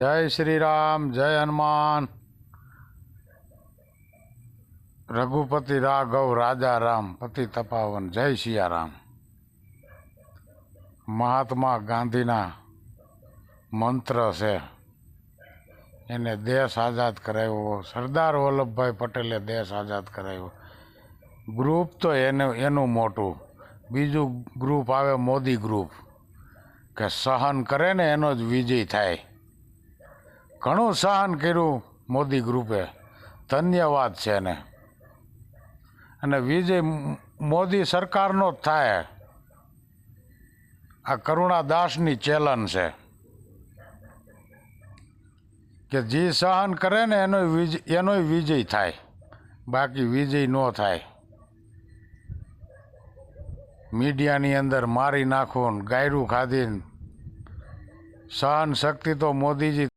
जय श्री राम, जय हनुमान। रघुपति राघव राजा राम, पति तपावन। जय सिया राम। महात्मा गांधीना मंत्र से એને દેશ આઝાદ કરાવ્યો। સરદાર વલ્લભભાઈ પટેલે દેશ આઝાદ કરાવ્યો। ગ્રુપ તો એનું મોટું, બીજું ગ્રુપ આવે મોદી ગ્રુપ, કે સહન કરે ને એનો જ વિજય થાય। ઘણું સહન કર્યું મોદી ગ્રુપે, ધન્યવાદ છે એને। અને વિજય મોદી સરકારનો જ થાય। આ કરુણાદાસની ચેલન છે કે જે સહન કરે ને એનો વિજય થાય, બાકી વિજય ન થાય। મીડિયાની અંદર મારી નાખો ને ગાયરું ખાધીને, સહન શક્તિ તો મોદીજી